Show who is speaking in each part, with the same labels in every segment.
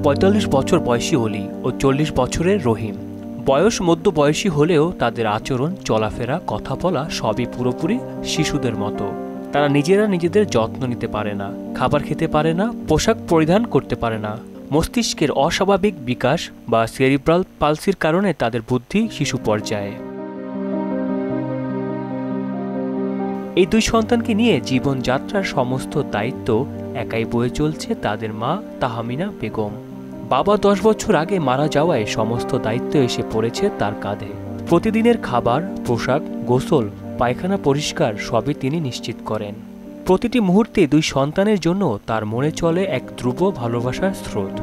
Speaker 1: 45 বছর বয়সী অলি ও 40 বছরের রহিম। বয়স মধ্যবয়সী হলেও তাদের আচরণ, চলাফেরা, কথা বলা সবই পুরোপুরি শিশুদের মতো। তারা নিজেরা নিজেদের যত্ন নিতে পারে না, খাবার খেতে পারে না, পোশাক পরিধান করতে পারে না। মস্তিষ্কের অস্বাভাবিক বিকাশ বা সেরিব্রাল পালসির কারণে তাদের বুদ্ধি শিশু পর্যায়ে। এই দুই সন্তানকে নিয়ে জীবনযাত্রার সমস্ত দায়িত্ব একাই বয়ে চলছে তাদের মা তাহমিনা বেগম। বাবা 10 বছর আগে মারা যাওয়ায় সমস্ত দায়িত্ব এসে পড়েছে তার কাঁধে। প্রতিদিনের খাবার, পোশাক, গোসল, পায়খানা পরিষ্কার সবই তিনি নিশ্চিত করেন। প্রতিটি মুহূর্তে দুই সন্তানের জন্য তার মনে চলে এক ধ্রুব ভালোবাসার স্রোত।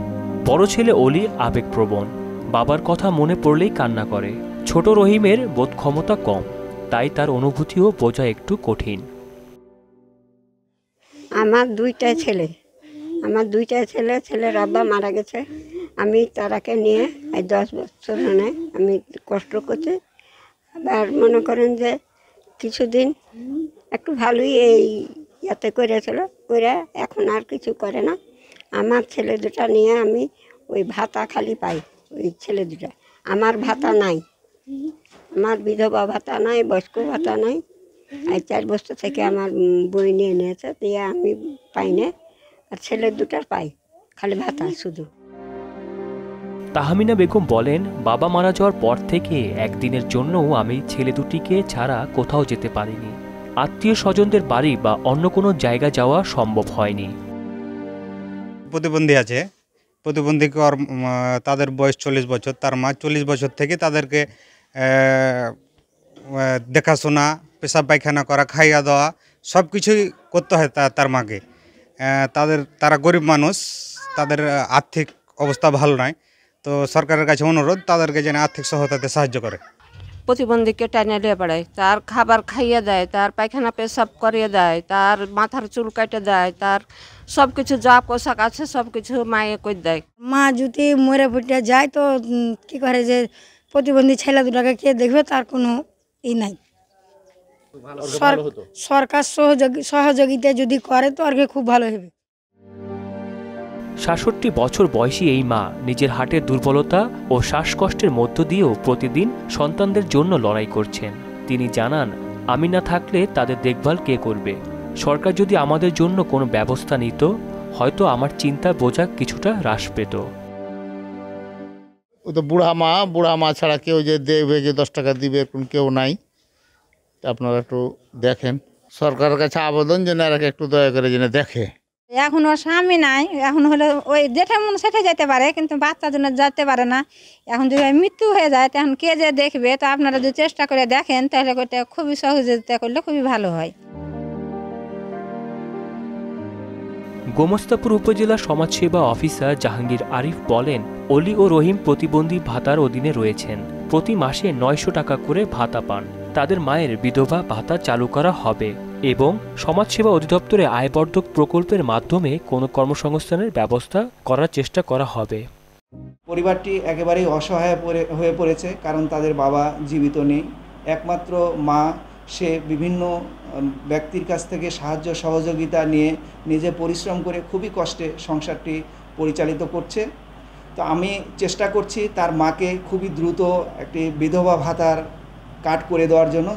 Speaker 1: বড় ছেলে অলি আবেগপ্রবণ, বাবার কথা মনে পড়লেই কান্না করে। ছোট রহিমের বোধ ক্ষমতা কম, তাই তার অনুভূতিও বোঝা একটু কঠিন।
Speaker 2: আমার দুইটা ছেলে, ছেলের আব্বা মারা গেছে। আমি তারাকে নিয়ে 10 বছর মানে আমি কষ্ট করছি। আবার মনে করেন যে কিছুদিন একটু ভালোই এই ইয়াতে করেছিল, করে এখন আর কিছু করে না। আমার ছেলে দুটা নিয়ে আমি ওই ভাতা খালি পাই, ওই ছেলে দুটা। আমার ভাতা নাই, আমার বিধবা ভাতা নাই, বয়স্ক ভাতা নাই। 4 বছর থেকে আমার বই নিয়ে নিয়েছে, দিয়ে আমি পাই না। আর ছেলে দুটার পাই খালি ভাতা শুধু।
Speaker 1: তাহমিনা বেগম বলেন, বাবা মারা যাওয়ার পর থেকে একদিনের জন্যও আমি ছেলে দুটিকে ছাড়া কোথাও যেতে পারিনি। আত্মীয় স্বজনদের বাড়ি বা অন্য কোনো জায়গা যাওয়া সম্ভব হয়নি।
Speaker 3: প্রতিবন্ধী আছে, প্রতিবন্ধীকে তাদের বয়স 40 বছর, তার মা 40 বছর থেকে তাদেরকে দেখাশোনা, পেশাব পায়খানা করা, খাইয়া দেওয়া সব কিছুই করতে হয় তার মাকে। তারা গরিব মানুষ, তাদের আর্থিক অবস্থা ভালো নয়। তো সরকারের কাছে অনুরোধ তাদেরকে যেন আর্থিক সহায়তাতে সাহায্য করে।
Speaker 4: প্রতিবন্ধীকে টেনে নিয়ে বেড়ায়, তার খাবার খাইয়ে দেয়, তার পায়খানা পেশাব করিয়ে দেয়, তার মাথার চুল কেটে দেয়, তার সব কিছু যা পোশাক আছে সব কিছু মায়ে করে দেয়।
Speaker 5: মা যদি মরে ফুটে যায় তো কি করে যে প্রতিবন্ধী ছেলে দুটাকে কে দেখবে, তার কোনো ই নাই। সরকার সহযোগিতা যদি করে তো আর কি খুব ভালো হবে।
Speaker 1: ৬৭ বছর বয়সী এই মা নিজের হার্টের দুর্বলতা ও শ্বাসকষ্টের মধ্য দিয়েও প্রতিদিন সন্তানদের জন্য লড়াই করছেন। তিনি জানান, আমি না থাকলে তাদের দেখভাল কে করবে? সরকার যদি আমাদের জন্য কোনো ব্যবস্থা নিত, হয়তো আমার চিন্তার বোঝা কিছুটা হ্রাস পেত।
Speaker 6: ও তো বুড়া মা ছাড়া কেউ যে দেবে, যে 10 টাকা দিবে এরকম কেউ নাই। আপনারা একটু দেখেন, সরকারের কাছে আবেদন যেন এরাকে একটু দয়া করে যেন দেখে।
Speaker 7: এখন ওর স্বামী নাই, এখন হলে ওই যেটা মনে সেটা যেতে পারে, কিন্তু বাচ্চার জন্য যেতে পারে না। এখন যদি মৃত্যু হয়ে যায় তখন কে যে দেখবে? তো আপনারা যদি চেষ্টা করে দেখেন তাহলে ওটা খুবই সহযোগিতা করলে খুবই ভালো হয়।
Speaker 1: গোমস্তাপুর উপজেলা সমাজসেবা অফিসার জাহাঙ্গীর আরিফ বলেন, অলি ও রহিম প্রতিবন্ধী ভাতার অধীনে রয়েছেন। প্রতি মাসে 900 টাকা করে ভাতা পান। তাদের মায়ের বিধবা ভাতা চালু করা হবে এবং সমাজসেবা অধিদপ্তরে আয়বর্ধক প্রকল্পের মাধ্যমে কোনো কর্মসংস্থানের ব্যবস্থা করার চেষ্টা করা হবে।
Speaker 8: পরিবারটি একেবারেই অসহায় হয়ে পড়েছে, কারণ তাদের বাবা জীবিত নেই। একমাত্র মা, সে বিভিন্ন ব্যক্তির কাছ থেকে সাহায্য সহযোগিতা নিয়ে নিজে পরিশ্রম করে খুবই কষ্টে সংসারটি পরিচালিত করছে। তো আমি চেষ্টা করছি তার মাকে খুবই দ্রুত একটি বিধবা ভাতার কাট করে দেওয়ার জন্য,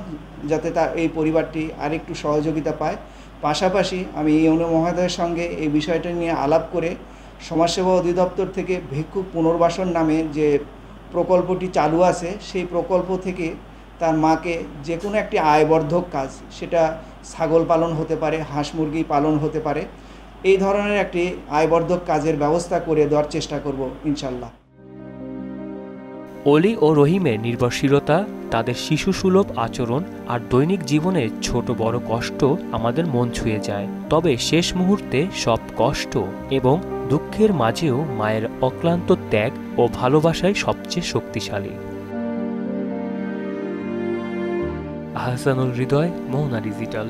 Speaker 8: যাতে তার এই পরিবারটি আরেকটু সহযোগিতা পায়। পাশাপাশি আমি ইউনো মহোদয়ের সঙ্গে এই বিষয়টা নিয়ে আলাপ করে সমাজসেবা অধিদপ্তর থেকে ভিক্ষুক পুনর্বাসন নামে যে প্রকল্পটি চালু আছে, সেই প্রকল্প থেকে তার মাকে যে কোনো একটি আয়বর্ধক কাজ, সেটা ছাগল পালন হতে পারে, হাঁস মুরগি পালন হতে পারে, এই ধরনের একটি আয়বর্ধক কাজের ব্যবস্থা করে দেওয়ার চেষ্টা করব ইনশাল্লাহ।
Speaker 1: অলি ও রহিমের নির্ভরশীলতা, তাদের শিশুসুলভ আচরণ আর দৈনিক জীবনের ছোট বড় কষ্ট আমাদের মন ছুঁয়ে যায়। তবে শেষ মুহূর্তে সব কষ্ট এবং দুঃখের মাঝেও মায়ের অক্লান্ত ত্যাগ ও ভালোবাসাই সবচেয়ে শক্তিশালী। আহসানুল হৃদয়, মোহনা ডিজিটাল।